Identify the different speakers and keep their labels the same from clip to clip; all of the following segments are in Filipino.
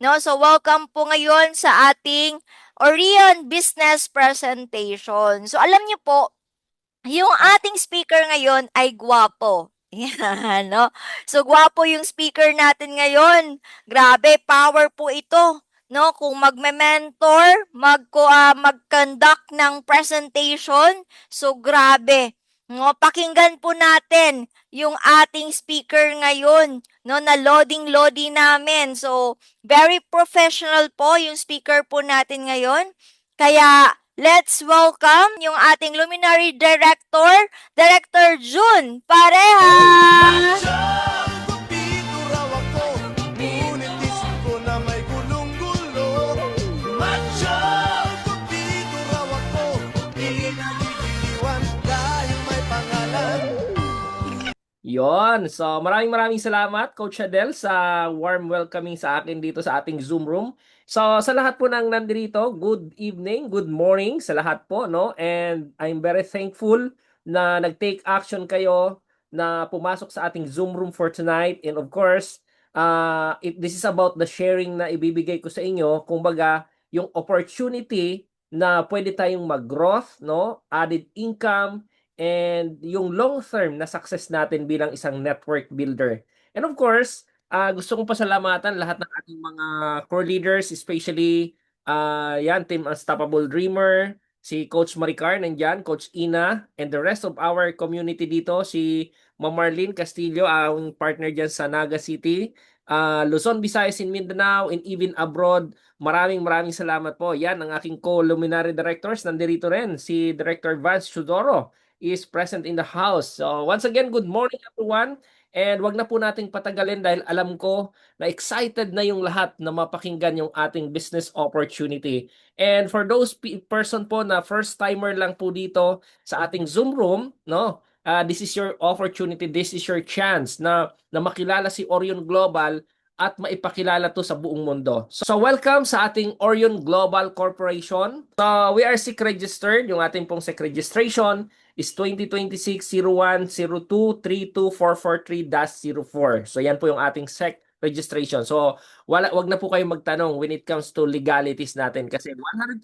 Speaker 1: No, so welcome po ngayon sa ating Orion Business Presentation. So alam niyo po, yung ating speaker ngayon ay gwapo. Yan, no? So, gwapo yung speaker natin ngayon. Grabe, power po ito. No, kung magme-mentor, mag-conduct ng presentation, so grabe. No, pakinggan po natin yung ating speaker ngayon, no, na loading namin. So, very professional po yung speaker po natin ngayon. Kaya, let's welcome yung ating Luminary Director, Director June Pareha!
Speaker 2: Yon. So, maraming salamat, Coach Adel, sa warm welcoming sa akin dito sa ating Zoom room. So, sa lahat po ng nandito, good evening, good morning sa lahat po, no? And I'm very thankful na nag-take action kayo na pumasok sa ating Zoom room for tonight. And of course, this is about the sharing na ibibigay ko sa inyo. Kumbaga, yung opportunity na pwede tayong mag-growth, no? Added income, and yung long-term na success natin bilang isang network builder. And of course, gusto kong pasalamatan lahat ng ating mga core leaders, especially yan, Team Unstoppable Dreamer, si Coach Maricar nandyan, Coach Ina, and the rest of our community dito, si Ma'am Marlene Castillo, ang partner dyan sa Naga City, Luzon, Visayas, in Mindanao, and even abroad. Maraming salamat po. Yan ang aking co-luminary directors. Nandito rin si Director Vance Chudoro is present in the house. So once again, good morning everyone. And wag na po nating patagalin dahil alam ko na excited na yung lahat na mapakinggan yung ating business opportunity. And for those person po na first timer lang po dito sa ating Zoom room, no? This is your opportunity, this is your chance na makilala si Orion Global at maipakilala to sa buong mundo. So welcome sa ating Orion Global Corporation. So we are SEC registered, yung ating pong SEC registration is 2026-01-02-32443-04. So yan po yung ating SEC registration. So wag na po kayong magtanong when it comes to legalities natin kasi 100%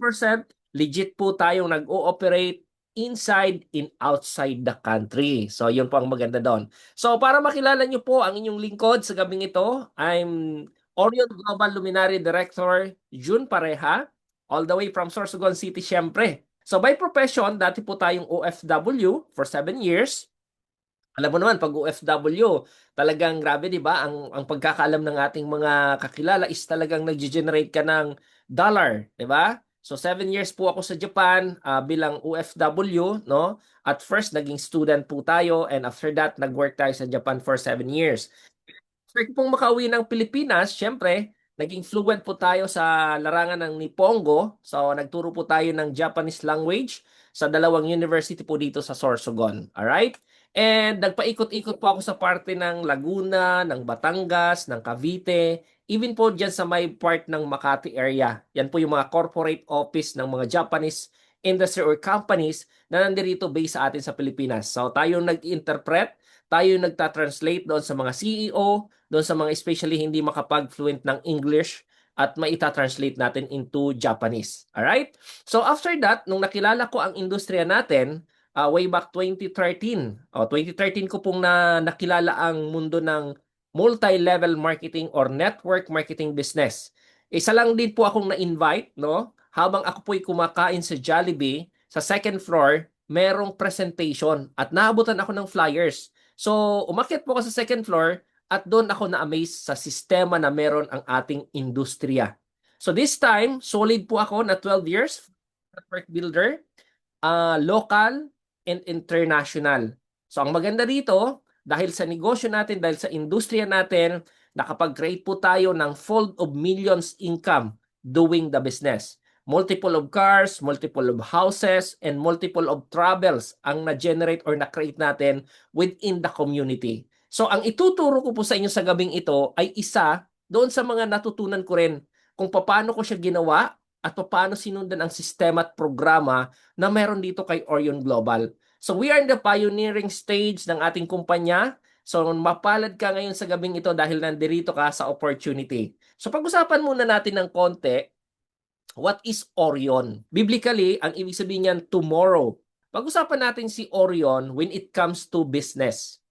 Speaker 2: legit po tayong nag-ooperate inside and outside the country. So yun po ang maganda doon. So para makilala nyo po ang inyong lingkod sa gabing ito, I'm Orion Global Luminary Director June Pareha, all the way from Sorsogon City, syempre. So by profession, dati po tayong OFW for 7 years. Alam mo naman, pag OFW, talagang grabe, di ba? Ang pagkakaalam ng ating mga kakilala is talagang nag-generate ka ng dollar, di ba? So 7 years po ako sa Japan bilang OFW, no? At first, naging student po tayo and after that, nag-work tayo sa Japan for 7 years. After ko pong makauwi ng Pilipinas, syempre, naging fluent po tayo sa larangan ng Nippongo. So, nagturo po tayo ng Japanese language sa dalawang university po dito sa Sorsogon. Alright? And nagpaikot-ikot po ako sa parte ng Laguna, ng Batangas, ng Cavite, even po dyan sa may part ng Makati area. Yan po yung mga corporate office ng mga Japanese industry or companies na nandito based sa atin sa Pilipinas. So, tayo nag-interpret, tayo nagta-translate doon sa mga CEO, doon sa mga especially hindi makapag-fluent ng English at maita-translate natin into Japanese. Alright? So after that, nung nakilala ko ang industriya natin, way back 2013, 2013 ko pong nakilala ang mundo ng multi-level marketing or network marketing business. Isa lang din po akong na-invite, no? Habang ako po'y kumakain sa Jollibee, sa second floor, merong presentation at naabutan ako ng flyers. So, umakyat po ako sa second floor, at doon ako na-amaze sa sistema na meron ang ating industriya. So this time, solid po ako na 12 years, network builder, local and international. So ang maganda dito, dahil sa negosyo natin, dahil sa industriya natin, nakapag-create po tayo ng fold of millions income doing the business. Multiple of cars, multiple of houses, and multiple of travels ang na-generate or na-create natin within the community. So ang ituturo ko po sa inyo sa gabing ito ay isa doon sa mga natutunan ko rin kung paano ko siya ginawa at paano sinundan ang sistema at programa na meron dito kay Orion Global. So we are in the pioneering stage ng ating kumpanya. So mapalad ka ngayon sa gabing ito dahil nandirito ka sa opportunity. So pag-usapan muna natin ng konti, what is Orion? Biblically, ang ibig sabihin niyan tomorrow. Pag-usapan natin si Orion when it comes to business.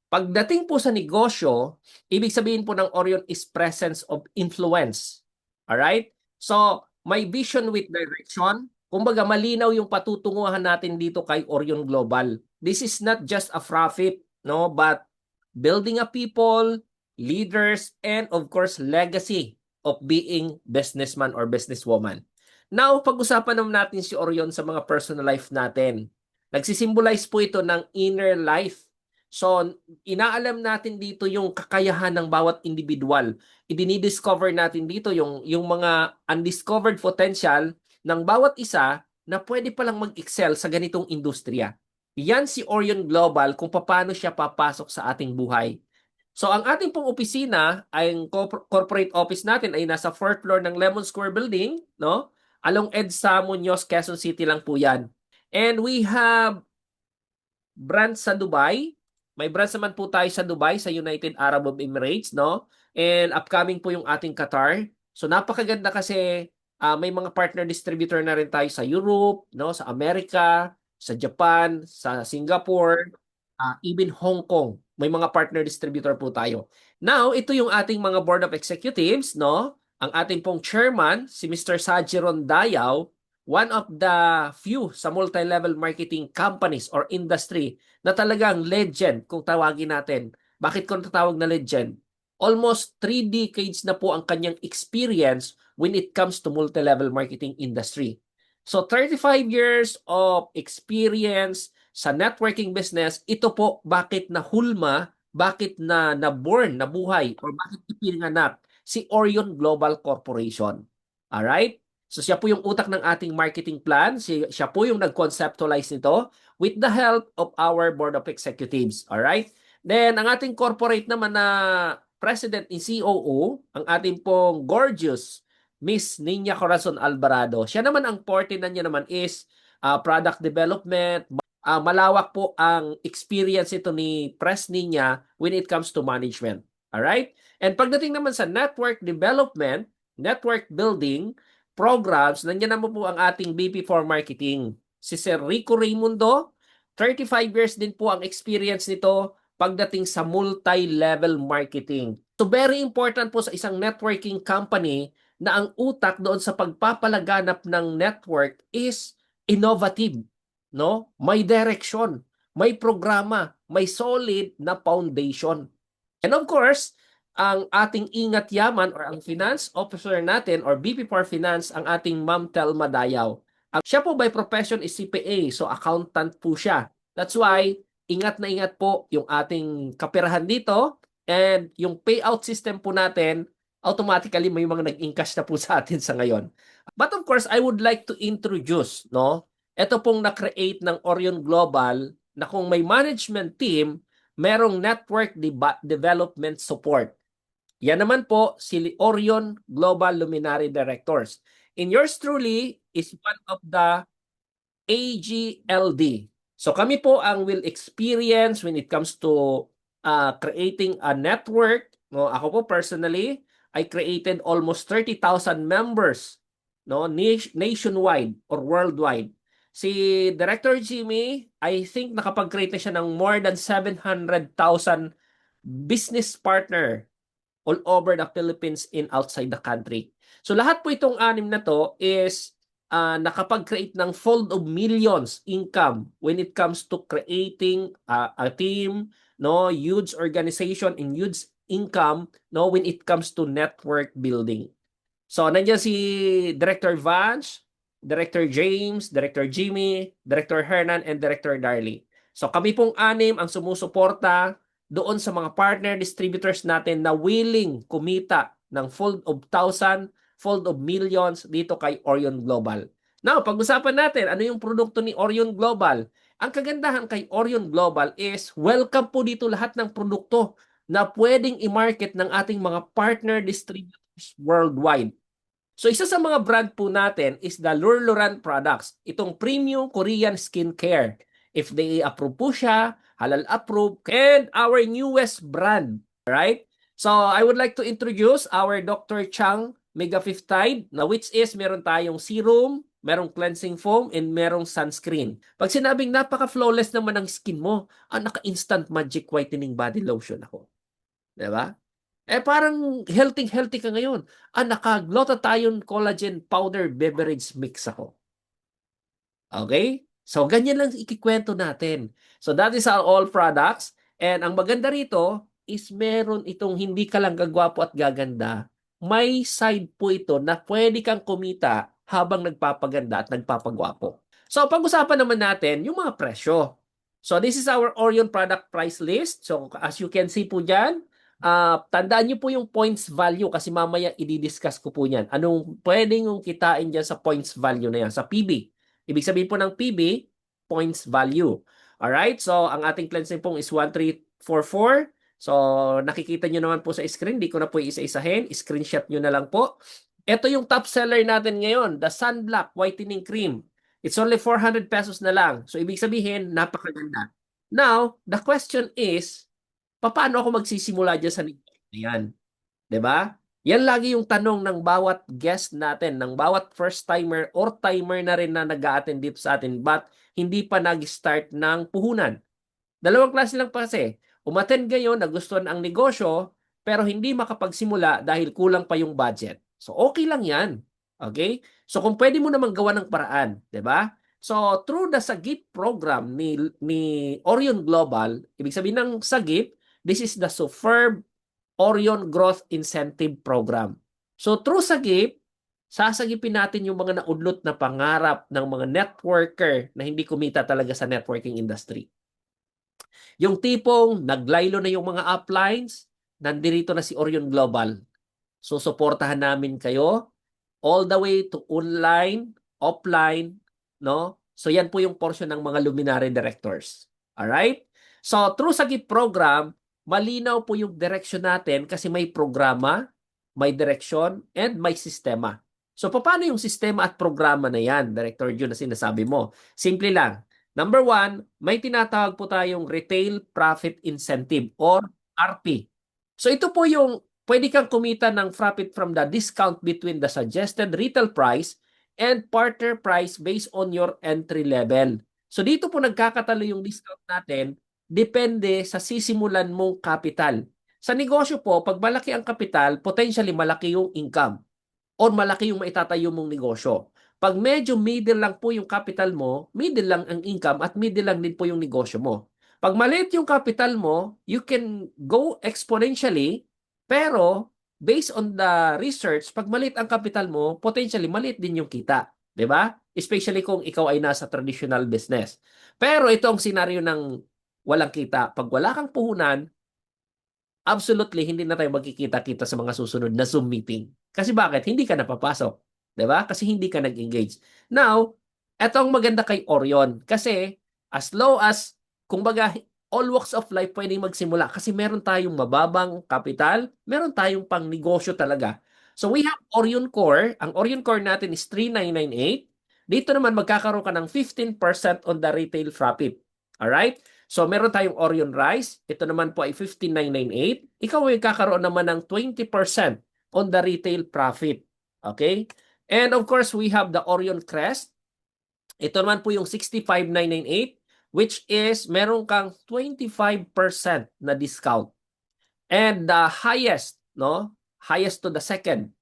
Speaker 2: Pagdating po sa negosyo, ibig sabihin po ng Orion is presence of influence. Alright? So, may vision with direction. Kumbaga, malinaw yung patutunguhan natin dito kay Orion Global. This is not just a profit, no, but building a people, leaders, and of course, legacy of being businessman or businesswoman. Now, pag-usapan naman natin si Orion sa mga personal life natin. Nagsisimbolize po ito ng inner life. So, inaalam natin dito yung kakayahan ng bawat individual. Idinidiscover natin dito yung mga undiscovered potential ng bawat isa na pwede palang mag-excel sa ganitong industriya. Yan si Orion Global kung paano siya papasok sa ating buhay. So, ang ating pong opisina, ang corporate office natin ay nasa 4th floor ng Lemon Square Building, no? Along EDSA, Muñoz, Quezon City lang po yan. And we have branch sa Dubai. May branch naman po tayo sa Dubai, sa United Arab Emirates, no? And upcoming po yung ating Qatar. So napakaganda kasi may mga partner distributor na rin tayo sa Europe, no? Sa Amerika, sa Japan, sa Singapore, even Hong Kong. May mga partner distributor po tayo. Now, ito yung ating mga board of executives, no? Ang ating pong chairman, si Mr. Sajiron Dayaw, one of the few sa multi-level marketing companies or industry na talagang legend kung tawagin natin. Bakit ko natawag na legend? Almost 3 decades na po ang kanyang experience when it comes to multi-level marketing industry. So 35 years of experience sa networking business, ito po bakit nahulma, bakit na-born, nabuhay, or bakit ipinanganak si Orion Global Corporation. Alright? So siya po yung utak ng ating marketing plan. Siya po yung nag-conceptualize nito with the help of our board of executives. Alright? Then, ang ating corporate naman na president and COO, ang ating pong gorgeous Miss Nina Corazon Alvarado. Siya naman ang forte na niya naman is product development. Malawak po ang experience ito ni Pres Nina when it comes to management. Alright? And pagdating naman sa network development, network building, programs, nandiyan naman po ang ating VP for Marketing. Si Sir Rico Raimundo, 35 years din po ang experience nito pagdating sa multi-level marketing. So very important po sa isang networking company na ang utak doon sa pagpapalaganap ng network is innovative, no? May direction, may programa, may solid na foundation. And of course, ang ating ingat yaman or ang finance officer natin or VP for Finance, ang ating Ma'am Telma Dayaw. Siya po by profession is CPA, so accountant po siya. That's why, ingat na ingat po yung ating kaperahan dito and yung payout system po natin, automatically may mga nag-encash na po sa atin sa ngayon. But of course, I would like to introduce, no? Ito pong na-create ng Orion Global na kung may management team, merong network development support. Yan naman po si Orion Global Luminary Directors. In yours truly is one of the AGLD. So kami po ang will experience when it comes to creating a network. No, ako po personally, I created almost 30,000 members, no, nationwide or worldwide. Si Director Jimmy, I think nakapag-create na siya ng more than 700,000 business partner all over the Philippines and outside the country. So lahat po itong anim na to is nakapag-create ng fold of millions income when it comes to creating a team, no, huge organization and huge income, no, when it comes to network building. So nandiyan si Director Vance, Director James, Director Jimmy, Director Hernan, and Director Darley. So kami pong anim ang sumusuporta doon sa mga partner distributors natin na willing kumita ng fold of thousand, fold of millions dito kay Orion Global. Now, pag-usapan natin, ano yung produkto ni Orion Global? Ang kagandahan kay Orion Global is welcome po dito lahat ng produkto na pwedeng i-market ng ating mga partner distributors worldwide. So isa sa mga brand po natin is the Lurluran products. Itong premium Korean skincare. FDA approved po siya, halal approved, and our newest brand, right? So, I would like to introduce our Dr. Chang Mega Fifth Tide, na which is meron tayong serum, merong cleansing foam, and merong sunscreen. Pag sinabing napaka-flawless naman ang skin mo, naka-instant magic whitening body lotion ako. Diba? Parang healthy ka ngayon. Naka-glutathione collagen powder beverage mix ako. Okay? So, ganyan lang ikikwento natin. So, that is our all products. And ang maganda rito is meron itong hindi ka lang gagwapo at gaganda. May side po ito na pwede kang kumita habang nagpapaganda at nagpapagwapo. So, pag-usapan naman natin yung mga presyo. So, this is our Orion product price list. So, as you can see po dyan, tandaan nyo po yung points value kasi mamaya i-discuss ko po yan. Anong pwedeng yung kitain dyan sa points value na yan, sa PB. Ibig sabihin po ng PB, points value. Alright, so ang ating cleansing pong is 1344. So nakikita nyo naman po sa screen, di ko na po isa-isahin. Screenshot nyo na lang po. Ito yung top seller natin ngayon, the Sunblock Whitening Cream. It's only 400 pesos na lang. So ibig sabihin, napakaganda. Now, the question is, paano ako magsisimula dyan sa negosyo na yan? 'Di ba? Yan lagi yung tanong ng bawat guest natin, ng bawat first timer or timer na rin na nag-a-attend dito sa atin but hindi pa nag-start ng puhunan. Dalawang klase lang pa kasi. Umattend ngayon, nagustuhan ang negosyo, pero hindi makapagsimula dahil kulang pa yung budget. So okay lang yan. Okay? So kung pwede mo naman gawa ng paraan, 'di ba? So through the Sagip program ni Orion Global, ibig sabihin ng Sagip, this is the Superb Orion Growth Incentive Program. So through Sagip, sasagipin natin yung mga naudlot na pangarap ng mga networker na hindi kumita talaga sa networking industry. Yung tipong naglaylo na yung mga uplines, nandirito na si Orion Global. Susuportahan namin kayo all the way to online, offline, no? So yan po yung portion ng mga luminary directors. Alright? So through Sagip program, malinaw po yung direction natin kasi may programa, may direction, and may sistema. So paano yung sistema at programa na yan, Director Jun, na sinasabi mo? Simple lang. Number one, may tinatawag po tayong Retail Profit Incentive or RP. So ito po yung pwede kang kumita ng profit from the discount between the suggested retail price and partner price based on your entry level. So dito po nagkakatalo yung discount natin, depende sa sisimulan mong capital. Sa negosyo po, pag malaki ang capital, potentially malaki yung income or malaki yung maitatayo mong negosyo. Pag medyo middle lang po yung capital mo, middle lang ang income at middle lang din po yung negosyo mo. Pag maliit yung capital mo, you can go exponentially, pero based on the research, pag maliit ang capital mo, potentially maliit din yung kita. 'Di ba? Especially kung ikaw ay nasa traditional business. Pero ito ang senaryo ng walang kita. Pag wala kang puhunan, absolutely hindi na tayo magkikita-kita sa mga susunod na Zoom meeting. Kasi bakit? Hindi ka napapasok. 'Di ba? Kasi hindi ka nag-engage. Now, eto ang maganda kay Orion. Kasi as low as, kumbaga, all walks of life pwedeng magsimula kasi meron tayong mababang capital, meron tayong pang negosyo talaga. So we have Orion Core. Ang Orion Core natin is 3,998. Dito naman magkakaroon ka ng 15% on the retail profit. Alright? So, meron tayong Orion Rice. Ito naman po ay 15,998. Ikaw ay kakaroon naman ng 20% on the retail profit. Okay? And of course, we have the Orion Crest. Ito naman po yung 65,998, which is meron kang 25% na discount. And the highest, no? Highest to the second.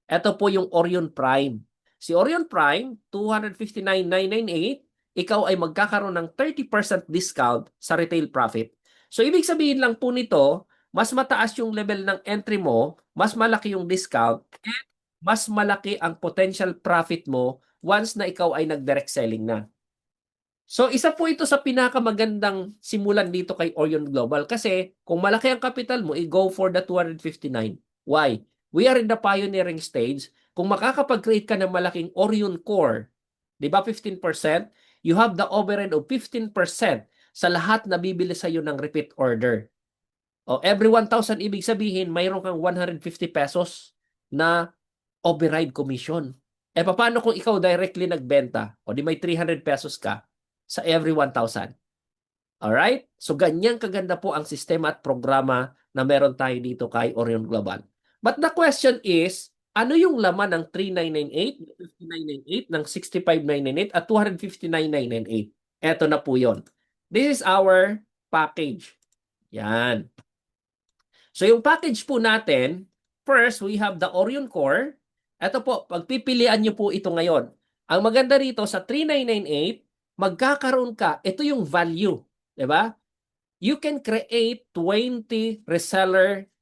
Speaker 2: Ito po yung Orion Prime. Si Orion Prime, 259,998, ikaw ay magkakaroon ng 30% discount sa retail profit. So, ibig sabihin lang po nito, mas mataas yung level ng entry mo, mas malaki yung discount, and mas malaki ang potential profit mo once na ikaw ay nag-direct selling na. So, isa po ito sa pinakamagandang simulan dito kay Orion Global kasi kung malaki ang capital mo, i-go for the 259. Why? We are in the pioneering stage. Kung makakapag-create ka ng malaking Orion Core, di ba 15%? You have the overhead of 15% sa lahat na bibili sa iyo ng repeat order. O every 1,000, ibig sabihin, mayroon kang 150 pesos na override commission. Paano kung ikaw directly nagbenta? O di may 300 pesos ka sa every 1,000? Alright? So ganyan kaganda po ang sistema at programa na meron tayo dito kay Orion Global. But the question is, ano yung laman ng 3998, 5998, ng 65998 at 259,998? Eto na po yon. This is our package. Yan. So yung package po natin, first we have the Orion Core. Ito po, pagpipilian nyo po ito ngayon. Ang maganda rito sa 3998, magkakaroon ka, ito yung value. Diba? You can create 20 reseller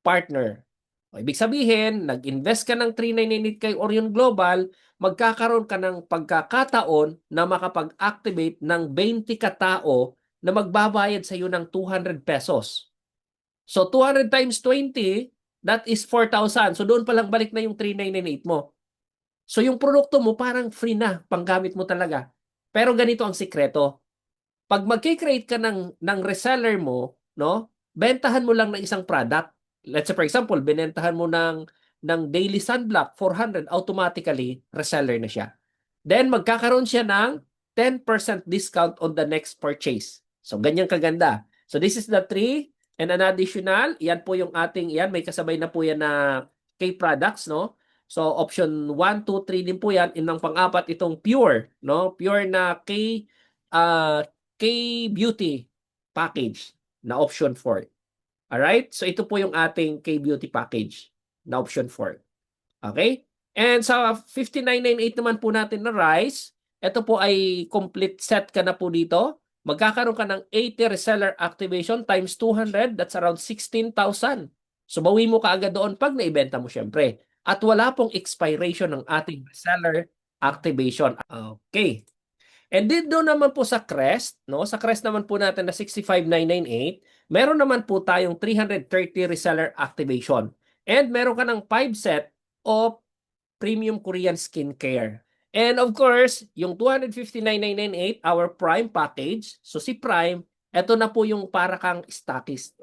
Speaker 2: partner. O, ibig sabihin, nag-invest ka ng 3998 kay Orion Global, magkakaroon ka ng pagkakataon na makapag-activate ng 20 katao na magbabayad sa iyo ng 200 pesos. So 200 times 20, that is 4,000. So doon pa lang balik na yung 3998 mo. So yung produkto mo parang free na, panggamit mo talaga. Pero ganito ang sikreto. Pag magki-create ka ng reseller mo, no? Bentahan mo lang ng isang product. Let's say for example, binentahan mo ng daily sunblock 400, automatically reseller na siya. Then magkakaroon siya ng 10% discount on the next purchase. So ganyan kaganda. So this is the 3 and an additional, yan po yung ating, yan may kasabay na po yan na K-products, no? So option 1, 2, 3 din po yan. Inang pang-apat itong pure, no? Pure na K-beauty package na option 4. Alright? So ito po yung ating K-beauty package na option 4. Okay? And sa 5998 naman po natin na rice, ito po ay complete set ka na po dito. Magkakaroon ka ng 80 reseller activation times 200, that's around 16,000. So bawi mo kaagad doon pag naibenta mo syempre. At wala pong expiration ng ating reseller activation. Okay. And then doon naman po sa Crest, no? Sa Crest naman po natin na 65,998, meron naman po tayong 330 reseller activation. And meron ka ng 5 set of premium Korean skincare. And of course, yung 259,998, our Prime package. So si Prime, ito na po yung para kang stockist.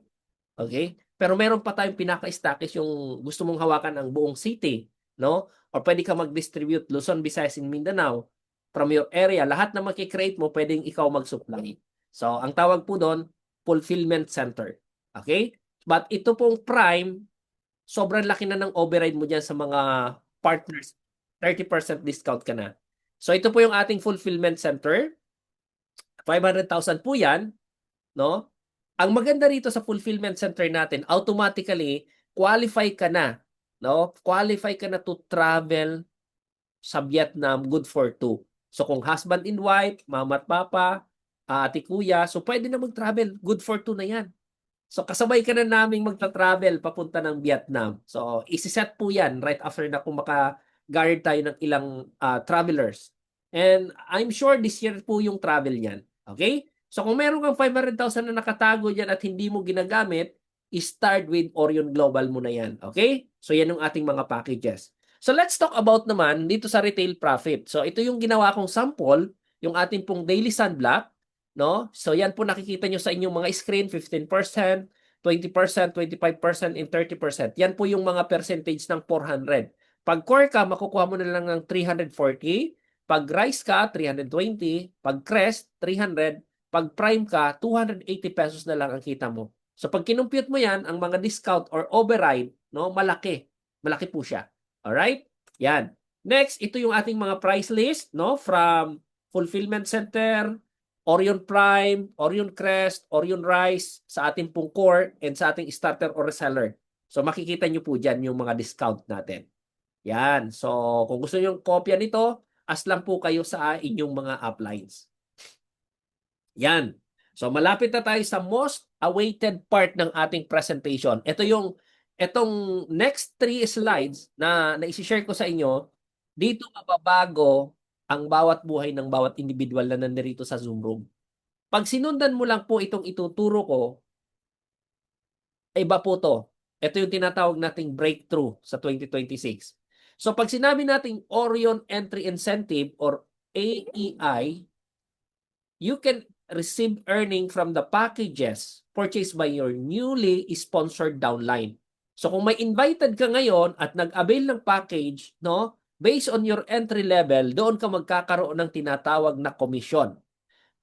Speaker 2: Okay? Pero meron pa tayong pinaka-stockist yung gusto mong hawakan ang buong city, no? Or pwede ka mag-distribute Luzon, Visayas, and Mindanao from your area. Lahat na makikreate mo, pwedeng ikaw mag-supply. So, ang tawag po doon, fulfillment center. Okay? But ito pong Prime, sobrang laki na ng override mo dyan sa mga partners. 30% discount ka na. So, ito po yung ating fulfillment center. 500,000 po yan, no? Ang maganda rito sa fulfillment center natin, automatically qualify ka na, no? Qualify ka na to travel sa Vietnam, good for 2. So kung husband and wife, mama at papa, ate kuya, so pwede na mag-travel, good for 2 na yan. So kasabay ka na naming magta-travel papunta ng Vietnam. So isi-set po yan right after na kung maka-guard tayo ng ilang travelers. And I'm sure this year po yung travel niyan. Okay? So kung meron kang 500,000 na nakatago dyan at hindi mo ginagamit, start with Orion Global mo na yan. Okay? So yan yung ating mga packages. So let's talk about naman dito sa retail profit. So ito yung ginawa kong sample, yung ating pong daily sunblock, no? So yan po nakikita nyo sa inyong mga screen, 15%, 20%, 25%, and 30%. Yan po yung mga percentage ng 400. Pag core ka, makukuha mo na lang ng 340. Pag rice ka, 320. Pag crest, 300. Pag prime ka, 280 pesos na lang ang kita mo. So pag kinumpute mo yan, ang mga discount or override, no, malaki. Malaki po siya. Alright? Yan. Next, ito yung ating mga price list, no, from Fulfillment Center, Orion Prime, Orion Crest, Orion Rice, sa ating pong core, and sa ating starter or reseller. So makikita nyo po dyan yung mga discount natin. Yan. So kung gusto nyo yung kopya nito, as lang po kayo sa inyong mga uplines. Yan. So malapit na tayo sa most awaited part ng ating presentation. Itong next 3 slides na isi-share ko sa inyo, dito mababago ang bawat buhay ng bawat individual na nandirito sa Zoom room. Pag sinundan mo lang po itong ituturo ko, iba po to. Ito yung tinatawag nating breakthrough sa 2026. So pag sinabi nating Orion Entry Incentive or AEI, you can receive earning from the packages purchased by your newly sponsored downline. So kung may invited ka ngayon at nag-avail ng package, no, based on your entry level, doon ka magkakaroon ng tinatawag na komisyon.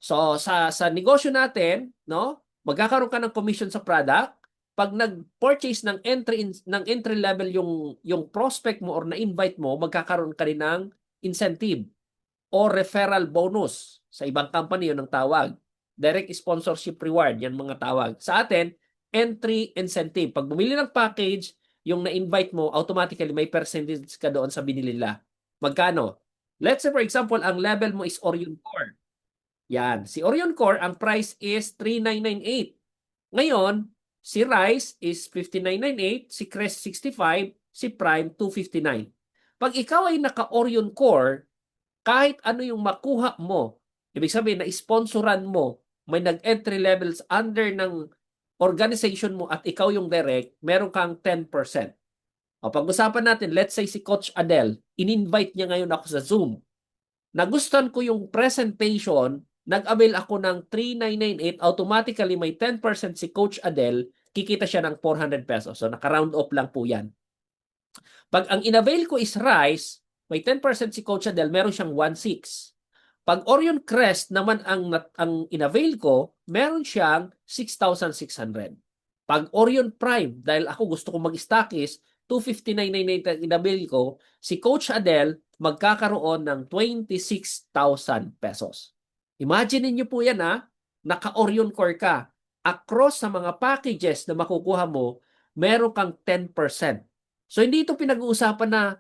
Speaker 2: So sa negosyo natin, no, magkakaroon ka ng commission sa product. Pag nag-purchase ng entry level yung prospect mo or na-invite mo, magkakaroon ka rin ng incentive o referral bonus. Sa ibang company yun ang tawag. Direct sponsorship reward, yan mga tawag. Sa atin, entry incentive. Pag bumili ng package, yung na-invite mo, automatically may percentage ka doon sa binili nila. Magkano? Let's say for example, ang level mo is Orion Core. Yan. Si Orion Core, ang price is 3,998. Ngayon, si Rise is 5,998, si Crest 65, si Prime 259. Pag ikaw ay naka-Orion Core, kahit ano yung makuha mo, ibig sabihin na sponsoran mo, may nag-entry levels under ng organization mo at ikaw yung direct, meron kang 10%. O pag-usapan natin, let's say si Coach Adel, in-invite niya ngayon ako sa Zoom. Nagustuhan ko yung presentation, nag-avail ako ng 3,998, automatically may 10% si Coach Adel, kikita siya ng 400 pesos. So naka-round off lang po yan. Pag ang in-avail ko is Rice, may 10% si Coach Adel, meron siyang 1,600. Pag Orion Crest naman ang in-avail ko, meron siyang 6,600. Pag Orion Prime, dahil ako gusto ko mag-stockies, 259,998 ang in-avail ko, si Coach Adel magkakaroon ng 26,000 pesos. Imagine niyo po yan ha, naka-Orion Core ka. Across sa mga packages na makukuha mo, meron kang 10%. So hindi ito pinag-uusapan na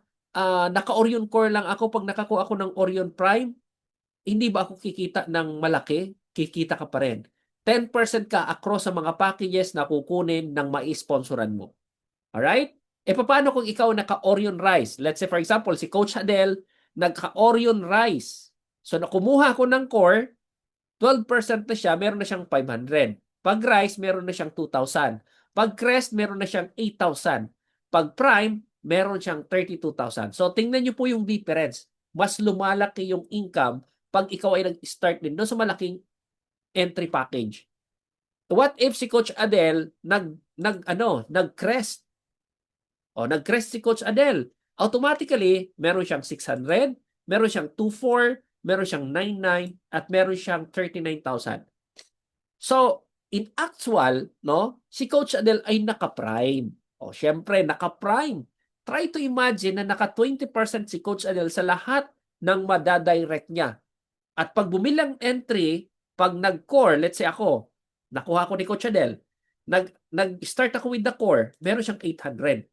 Speaker 2: naka-Orion Core lang ako pag nakakuha ako ng Orion Prime. Hindi ba ako kikita ng malaki? Kikita ka pa rin. 10% ka across sa mga packages na kukunin ng mai-sponsoran mo. Alright? E paano kung ikaw naka-Orion Rice? Let's say for example, si Coach Adel, nagka-Orion Rice. So nakumuha ko ng core, 12% na siya, meron na siyang 500. Pag Rice, meron na siyang 2,000. Pag Crest, meron na siyang 8,000. Pag Prime, meron siyang 32,000. So tingnan niyo po yung difference. Mas lumalaki yung income pag ikaw ay nag-start din doon sa malaking entry package. What if si Coach Adel nag-crest? O nag-crest si Coach Adel. Automatically, meron siyang 600, meron siyang 24, meron siyang 99 at meron siyang 39,000. So, in actual, no, si Coach Adel ay naka-prime. O syempre, naka-prime. Try to imagine na naka 20% si Coach Adel sa lahat ng madadirect niya. At pag bumilang entry, pag nag-core, let's say ako, nakuha ko ni Coach Adel, nag-start ako with the core, meron siyang 800.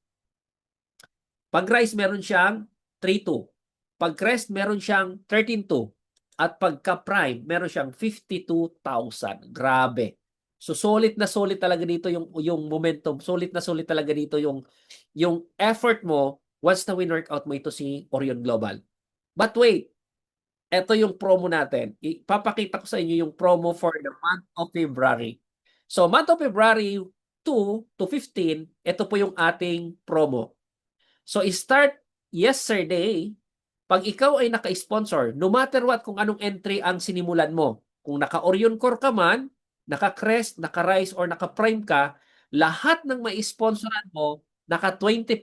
Speaker 2: Pag Rise, meron siyang 3,200. Pag Crest, meron siyang 13,200. At pagka Prime, meron siyang 52,000. Grabe. So solid na solid talaga dito yung momentum. Solid na solid talaga dito yung effort mo once na win-workout mo ito si Orion Global. But wait, ito yung promo natin. Ipapakita ko sa inyo yung promo for the month of February. So, month of February 2 to 15, ito po yung ating promo. So, start yesterday, pag ikaw ay naka-sponsor, no matter what kung anong entry ang sinimulan mo, kung naka-Orion Core ka man, naka-Crest, naka-Rise, or naka-Prime ka, lahat ng mai-sponsoran mo, naka 20%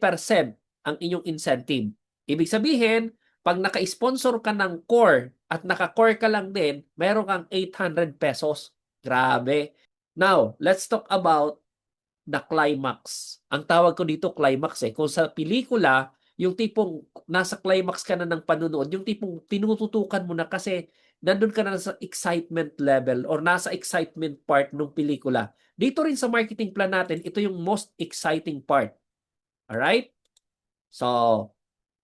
Speaker 2: ang inyong incentive. Ibig sabihin, pag naka-sponsor ka ng core at naka-core ka lang din, meron kang 800 pesos. Grabe. Now, let's talk about the climax. Ang tawag ko dito climax eh. Kung sa pelikula, yung tipong nasa climax ka na ng panunood, yung tipong tinututukan mo na kasi nandun ka na sa excitement level or nasa excitement part ng pelikula. Dito rin sa marketing plan natin, ito yung most exciting part. Alright? So,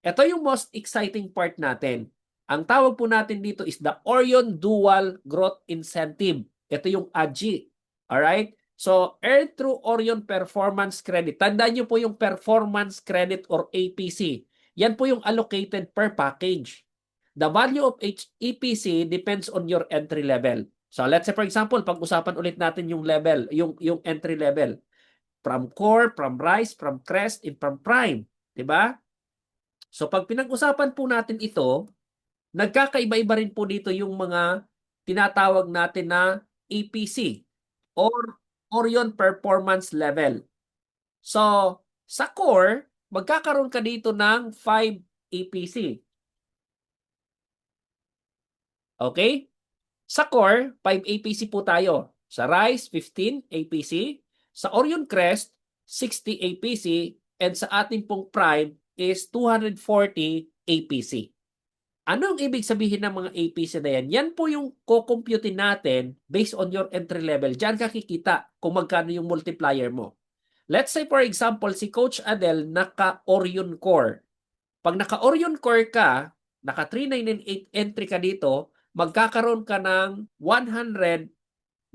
Speaker 2: ito yung most exciting part natin. Ang tawag po natin dito is the Orion Dual Growth Incentive. Ito yung AGI. Alright? So, earned through Orion Performance Credit. Tandaan nyo po yung Performance Credit or APC. Yan po yung allocated per package. The value of each EPC depends on your entry level. So, let's say for example, pag-usapan ulit natin yung level, yung entry level. From Core, from Rise, from Crest, and from Prime. Diba? So pag pinag-usapan po natin ito, nagkakaiba-iba rin po dito yung mga tinatawag natin na APC or Orion Performance Level. So sa core, magkakaroon ka dito ng 5 APC. Okay? Sa core, 5 APC po tayo. Sa rice, 15 APC. Sa Orion Crest, 60 APC. And sa ating pong prime is 240 APC. Ano ang ibig sabihin ng mga APC na yan? Yan po yung kukumputin natin based on your entry level. Diyan ka kikita kung magkano yung multiplier mo. Let's say for example, si Coach Adel naka-Orion Core. Pag naka-Orion Core ka, naka 3998 entry ka dito, magkakaroon ka ng 100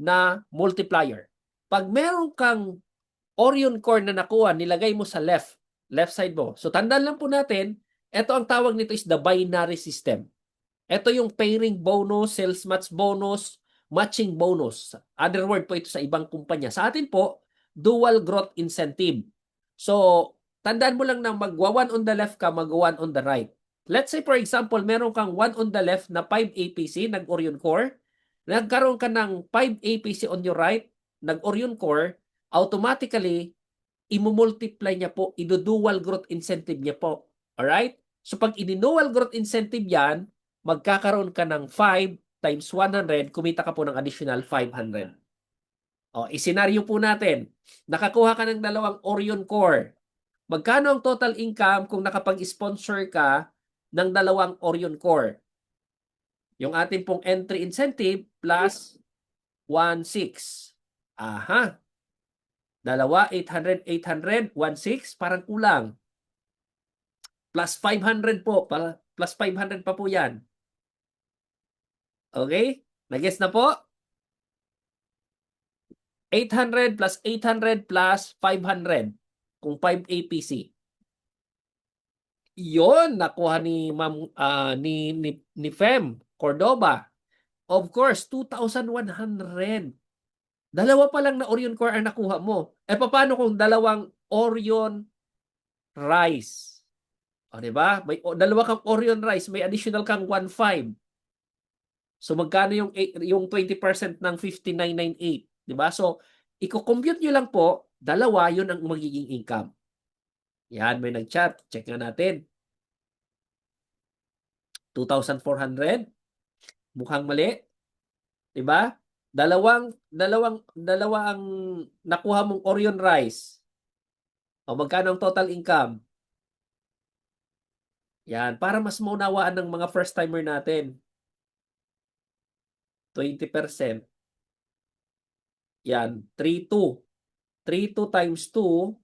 Speaker 2: na multiplier. Pag meron kang Orion Core na nakuha, nilagay mo sa left side mo. So tandaan lang po natin, ito ang tawag nito is the binary system. Ito yung pairing bonus, sales match bonus, matching bonus. Other word po ito sa ibang kumpanya. Sa atin po, dual growth incentive. So, tandaan mo lang na magwa 1 on the left ka, magwa 1 on the right. Let's say for example, meron kang 1 on the left na 5 APC, nag-Orion Core. Nagkaroon ka ng 5 APC on your right, nag-Orion Core, automatically, imumultiply niya po, ido-dual growth incentive niya po. Alright? So pag ini-dual growth incentive yan, magkakaroon ka ng 5 times 100, kumita ka po ng additional 500. O, isenaryo po natin. Nakakuha ka ng dalawang Orion Core. Magkano ang total income kung nakapag-sponsor ka ng dalawang Orion Core? Yung ating pong entry incentive plus 1.6. Aha. Dalawa, 800, 800, 1.6, parang kulang. Plus 500 po, plus 500 pa po yan. Okay? Nag-guess na po? 800 plus 800 plus 500. Kung 5 APC. Yon nakuha ni Ma'am ni Fem Cordoba. Of course, 2,100. Dalawa pa lang na Orion Core ang nakuha mo. Paano kung dalawang Orion Rice? O, di ba? May dalawa kang Orion Rice, may additional kang 1.5. So magkano yung 20% ng 5998, 'di ba? So i-compute niyo lang po, dalawa 'yun ang magiging income. Yan, may nag-chat. Check nga natin. 2,400. Mukhang mali, 'di ba? Dalawa ang nakuha mong Orion Rice. O magkano ang total income? Yan, para mas maunawaan ng mga first timer natin. 20%. Yan, 3,200. 3,200 times 2,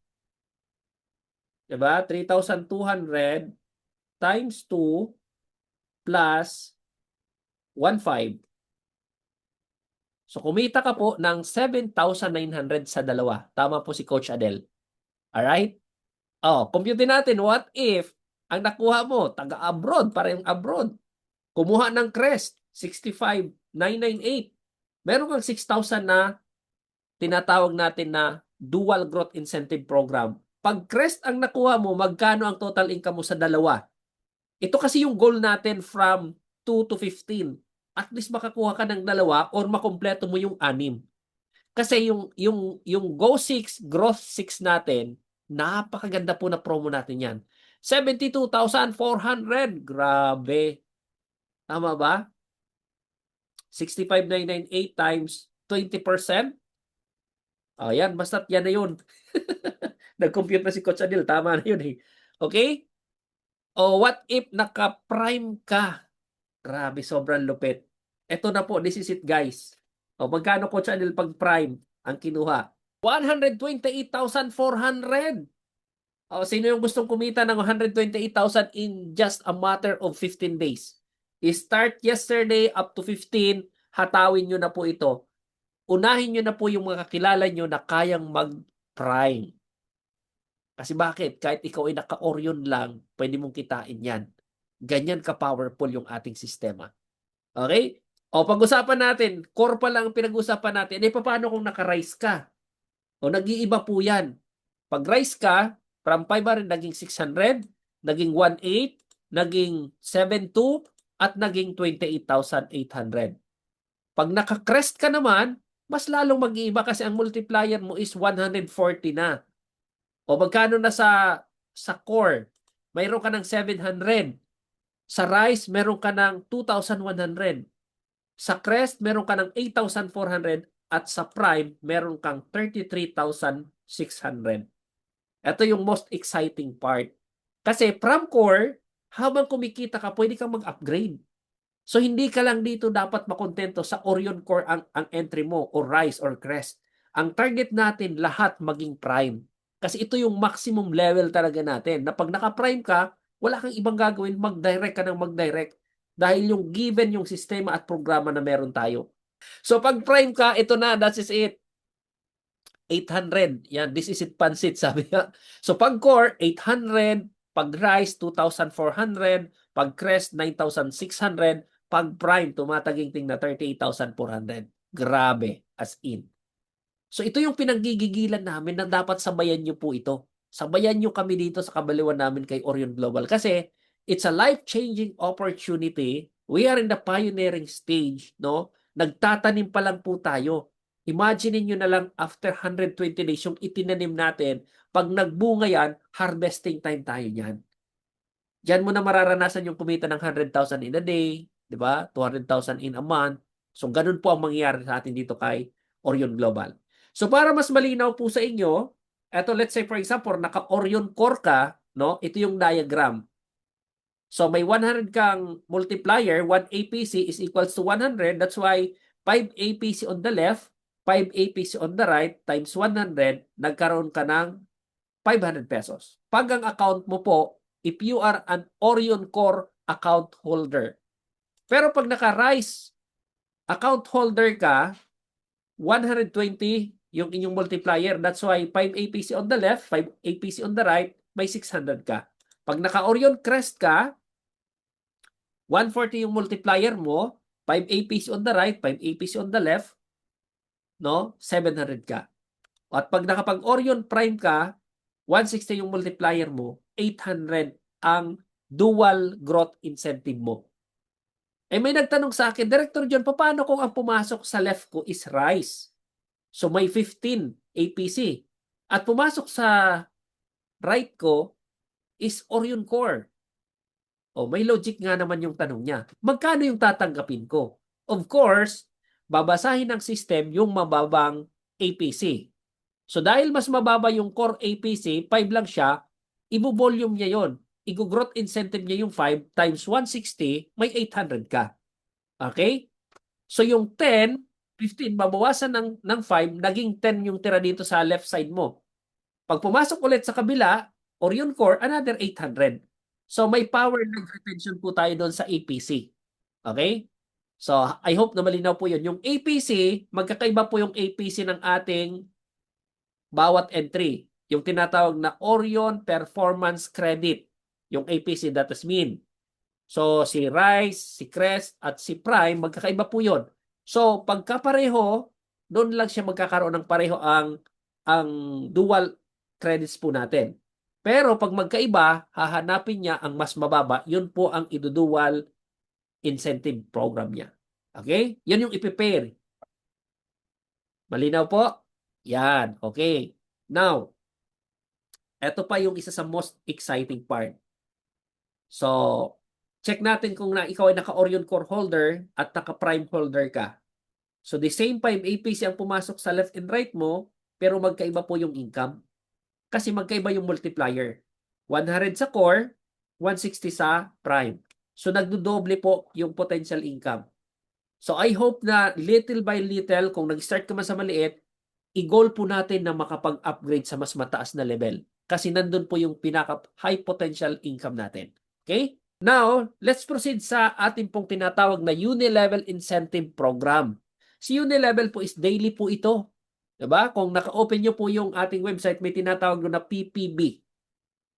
Speaker 2: diba? 3,200 times 2 plus 1,500. So kumita ka po ng 7,900 sa dalawa. Tama po si Coach Adel. Alright? Oh, compute natin. What if ang nakuha mo, taga-abroad, parang abroad. Kumuha ng Crest, 65,998. Meron kang 6,000 na tinatawag natin na dual growth incentive program. Pag Crest ang nakuha mo, magkano ang total income mo sa dalawa? Ito kasi yung goal natin from 2 to 15. At least makakuha ka ng dalawa or makompleto mo yung 6. Kasi yung Go 6, Growth 6 natin, napakaganda po na promo natin yan. 72,400. Grabe. Tama ba? 65,998 times 20%. Ayan, basta yan na yun. Nag-compute na si Coach Adil. Tama na yun eh. Okay? O what if naka-prime ka? Grabe, sobrang lupit. Ito na po, this is it guys. O magkano Coach Adil pag prime ang kinuha? 128,400. O sino yung gustong kumita ng 128,000 in just a matter of 15 days? I-start yesterday up to 15, hatawin nyo na po ito. Unahin nyo na po yung mga kakilala nyo na kayang mag-prime. Kasi bakit? Kahit ikaw ay naka-Orion lang, pwede mong kitain yan. Ganyan ka-powerful yung ating sistema. Okay? O pag-usapan natin, core pa lang ang pinag-usapan natin, paano kung naka-rise ka? O nag-iiba po yan. Pag rise ka, from 500 naging 600, naging 1,800, naging 7,200, at naging 28,800. Pag naka-crest ka naman, mas lalong mag-iiba kasi ang multiplier mo is 140 na. O magkano na sa core? Mayroon ka ng 700. Sa rise, meron ka ng 2,100. Sa Crest, meron ka ng 8,400 at sa Prime, meron kang 33,600. Ito yung most exciting part. Kasi from core, habang kumikita ka, pwede kang mag-upgrade. So hindi ka lang dito dapat makontento sa Orion Core ang entry mo o Rise or Crest. Ang target natin lahat maging Prime. Kasi ito yung maximum level talaga natin na pag naka-Prime ka, wala kang ibang gagawin, mag-direct ka ng mag-direct. Dahil yung given yung sistema at programa na meron tayo. So pag Prime ka, ito na, that is it. 800. Yan, this is it pansit, sabi nga. So pag core, 800. Pag rise, 2,400. Pag crest, 9,600. Pag prime, tumataginting na 38,400. Grabe, as in. So ito yung pinanggigigilan namin na dapat sabayan nyo po ito. Sabayan nyo kami dito sa kabaliwan namin kay Orion Global. Kasi it's a life-changing opportunity. We are in the pioneering stage, no? Nagtatanim pa lang po tayo. Imagine niyo na lang after 120 days yung itinanim natin, pag nagbunga yan, harvesting time tayo niyan. Diyan mo na mararanasan yung kumita ng 100,000 in a day, di ba? 200,000 in a month. So ganun po ang mangyayari sa atin dito kay Orion Global. So para mas malinaw po sa inyo, eto let's say for example, naka-Orion Core ka, no? Ito yung diagram. So may 100 kang multiplier, 1 APC is equals to 100. That's why 5 APC on the left, 5 APC on the right times 100, nagkaroon ka ng 500 pesos. Pag ang account mo po, if you are an Orion Core account holder. Pero pag naka-Rise account holder ka, 120 yung inyong multiplier. That's why 5 APC on the left, 5 APC on the right, may 600 ka. Pag naka-Orion Crest ka, 140 yung multiplier mo, 5 APC on the right, 5 APC on the left, no? 700 ka. At pag nakapag-Orion Prime ka, 160 yung multiplier mo, 800 ang dual growth incentive mo. Eh may nagtanong sa akin, Director John, paano kung ang pumasok sa left ko is Rise? So may 15 APC. At pumasok sa right ko is Orion Core. O may logic nga naman yung tanong niya. Magkano yung tatanggapin ko? Of course, babasahin ng system yung mababang APC. So dahil mas mababa yung core APC, 5 lang siya, ibo-volume niya yon. Igo-growth incentive niya yung 5 times 160, may 800 ka. Okay? So yung 10, 15, babawasan ng 5, naging 10 yung tira dito sa left side mo. Pag pumasok ulit sa kabila, Orion Core, another 800. So may power lag retention po tayo doon sa APC. Okay? So I hope na malinaw po yun. Yung APC, magkakaiba po yung APC ng ating bawat entry. Yung tinatawag na Orion Performance Credit. Yung APC, that is mean. So, si Rise, si Crest, at si Prime, magkakaiba po yun. So, pagkapareho, doon lang siya magkakaroon ng pareho ang dual credits po natin. Pero pag magkaiba, hahanapin niya ang mas mababa. Yun po ang idudual incentive program niya. Okay? Yan yung ipipair. Malinaw po? Yan. Okay. Now, eto pa yung isa sa most exciting part. So, check natin kung ikaw ay naka-Orion Core holder at naka-Prime holder ka. So, the same 5 APC ang pumasok sa left and right mo, pero magkaiba po yung income. Kasi magkaiba yung multiplier. 100 sa core, 160 sa prime. So, nagdodoble po yung potential income. So, I hope na little by little, kung nag-start ka man sa maliit, i-goal po natin na makapag-upgrade sa mas mataas na level. Kasi nandun po yung pinaka-high potential income natin. Okay? Now, let's proceed sa ating pong tinatawag na Unilevel Incentive Program. Si Unilevel po is daily po ito. Diba? Kung naka-open nyo po yung ating website, may tinatawag na PPB.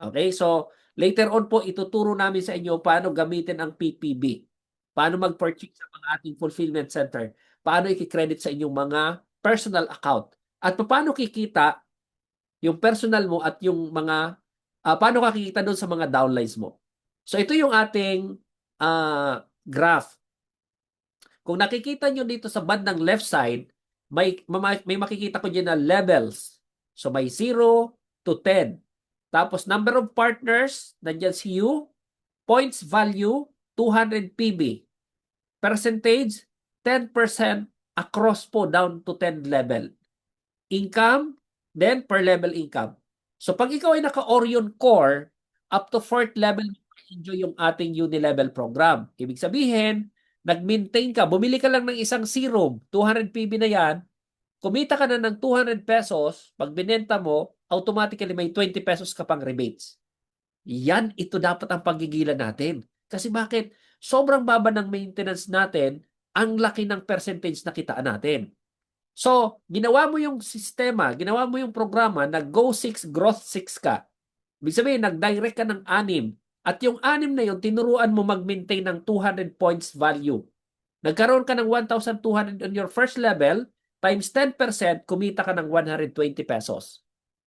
Speaker 2: Okay? So, later on po, ituturo namin sa inyo paano gamitin ang PPB. Paano mag-purchase sa mga ating fulfillment center. Paano i-credit sa inyong mga personal account. At paano kikita yung personal mo at yung mga, paano kakikita doon sa mga downlines mo. So, ito yung ating graph. Kung nakikita nyo dito sa bandang left side, may makikita ko dyan na levels. So, may 0 to 10. Tapos, number of partners, nandyan si U. Points value, 200 PB. Percentage, 10% across po down to 10 level. Income, then per level income. So pag ikaw ay naka-Orion Core, up to 4th level, enjoy yung ating Unilevel program. Ibig sabihin, nag-maintain ka, bumili ka lang ng isang serum, 200 PB na yan, kumita ka na ng 200 pesos, pag binenta mo, automatically may 20 pesos ka pang rebates. Yan, ito dapat ang pagigilan natin. Kasi bakit? Sobrang baba ng maintenance natin, ang laki ng percentage na kitaan natin. So, ginawa mo yung sistema, ginawa mo yung programa na Go 6, Growth 6 ka. Ibig sabihin, nag-direct ka ng 6. At yung 6 na yun, tinuruan mo mag-maintain ng 200 points value. Nagkaroon ka ng 1,200 on your first level, times 10%, kumita ka ng 120 pesos.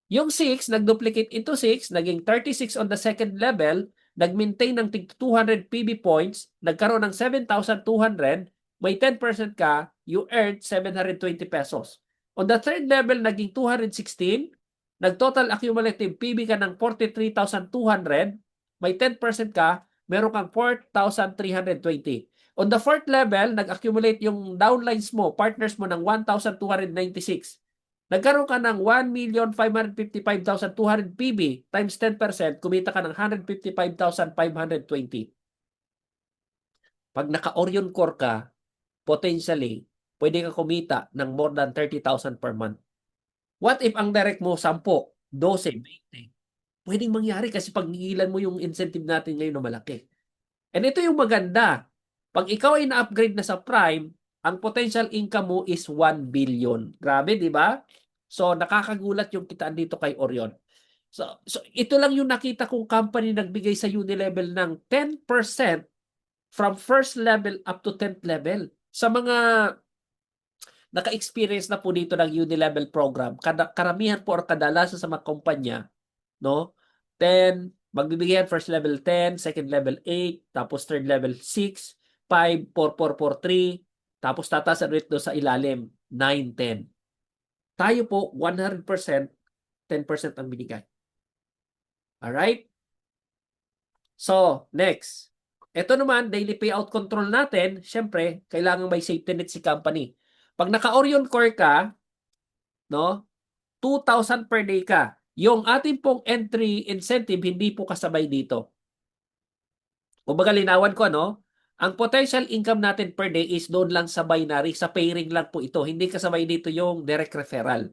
Speaker 2: Yung 6, nag-duplicate into 6, naging 36 on the second level, nag-maintain ng 200 PB points, nagkaroon ng 7,200, may 10% ka, you earned 720 pesos. On the third level, naging 216, nag-total accumulative PB ka ng 43,200, may 10% ka, meron kang 4,320. On the fourth level, nag-accumulate yung downlines mo, partners mo ng 1,296. Nagkaroon ka ng 1,555,200 PB times 10%, kumita ka ng 155,520. Pag naka-Orion Core ka, potentially, pwede ka kumita ng more than 30,000 per month. What if ang direct mo 10, 12, 20? Pwedeng mangyari kasi pag nigilan mo yung incentive natin ngayon na malaki. And ito yung maganda. Pag ikaw ay na-upgrade na sa Prime, ang potential income mo is 1 billion. Grabe, di ba? So, nakakagulat yung kitaan dito kay Orion. So ito lang yung nakita kong company nagbigay sa Unilevel ng 10% from first level up to 10th level. Sa mga naka-experience na po dito ng Unilevel program, karamihan po or kadalasan sa mga kumpanya, no? 10, magbibigay yan first level 10, second level 8, tapos third level 6, 5, 4, 4, 4, 3, tapos tataas ulit doon sa ilalim, 9, 10. Tayo po, 100%, 10% ang binigay. Alright? So, next. Ito naman, daily payout control natin, syempre, kailangan may safety net si company. Pag naka-Orion Core ka, no, 2,000 per day ka. Yung ating pong entry incentive, hindi po kasabay dito. Kumbaga linawan ko, no? Ang potential income natin per day is doon lang sa binary, sa pairing lang po ito. Hindi kasabay dito yung direct referral.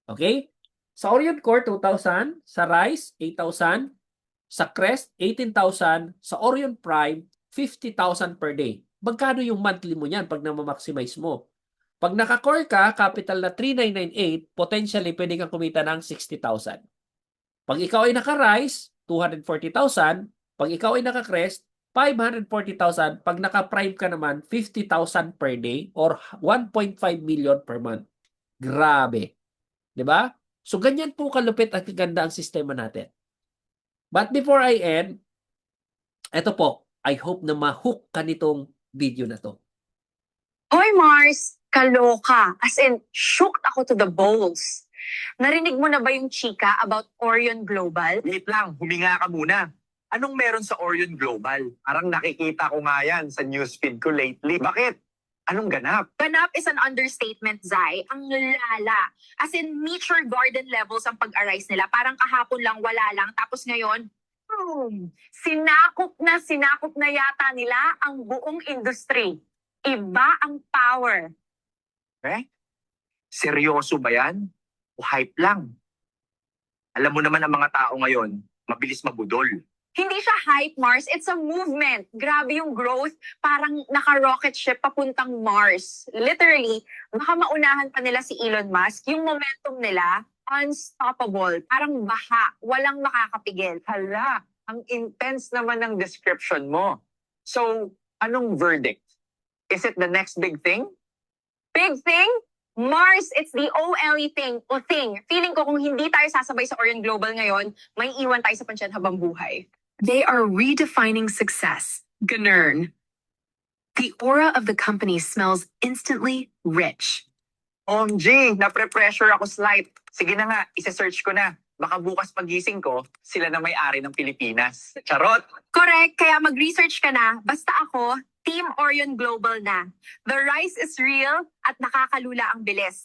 Speaker 2: Okay? Sa Orion Core, 2,000. Sa Rise, 8,000. Sa Crest, 18,000. Sa Orion Prime, 50,000 per day. Magkano yung monthly mo yan pag na-maximize mo? Pag naka-core ka, capital na 3,998, potentially pwede kang kumita ng 60,000. Pag ikaw ay naka-Rise, 240,000. Pag ikaw ay naka-Crest, 540,000. Pag naka-Prime ka naman, 50,000 per day or 1.5 million per month. Grabe. 'Di ba? So ganyan po kalupit at kaganda ang sistema natin. But before I end, eto po, I hope na ma-hook ka nitong video na to.
Speaker 3: Hoy Mars, kaloka. As in, shooked ako to the balls. Narinig mo na ba yung chika about Orion Global?
Speaker 4: Wait lang, huminga ka muna. Anong meron sa Orion Global? Parang nakikita ko nga yan sa newsfeed ko lately. Bakit? Anong ganap?
Speaker 3: Ganap is an understatement, Zai. Ang lala. As in, nature garden levels ang pag-arise nila. Parang kahapon lang, wala lang. Tapos ngayon, boom! Sinakop na yata nila ang buong industry. Iba ang power.
Speaker 4: Eh? Seryoso ba yan? O hype lang? Alam mo naman ang mga tao ngayon, mabilis mabudol.
Speaker 3: Hindi siya hype, Mars. It's a movement. Grabe yung growth. Parang naka-rocket ship papuntang Mars. Literally, baka maunahan pa nila si Elon Musk. Yung momentum nila, unstoppable. Parang baha. Walang makakapigil.
Speaker 4: Hala, ang intense naman ng description mo. So, anong verdict? Is it the next big thing?
Speaker 3: Big thing? Mars, it's the OLE thing. O thing. Feeling ko kung hindi tayo sasabay sa Orion Global ngayon, may iwan tayo sa pansyan habang buhay.
Speaker 5: They are redefining success. Ganern. The aura of the company smells instantly rich.
Speaker 4: OMG, napre-pressure ako slight. Sige na nga, isa-search ko na. Baka bukas pagising ko, sila na may-ari ng Pilipinas. Charot!
Speaker 3: Correct, kaya mag-research ka na. Basta ako, Team Orion Global na. The rise is real at nakakalula ang bilis.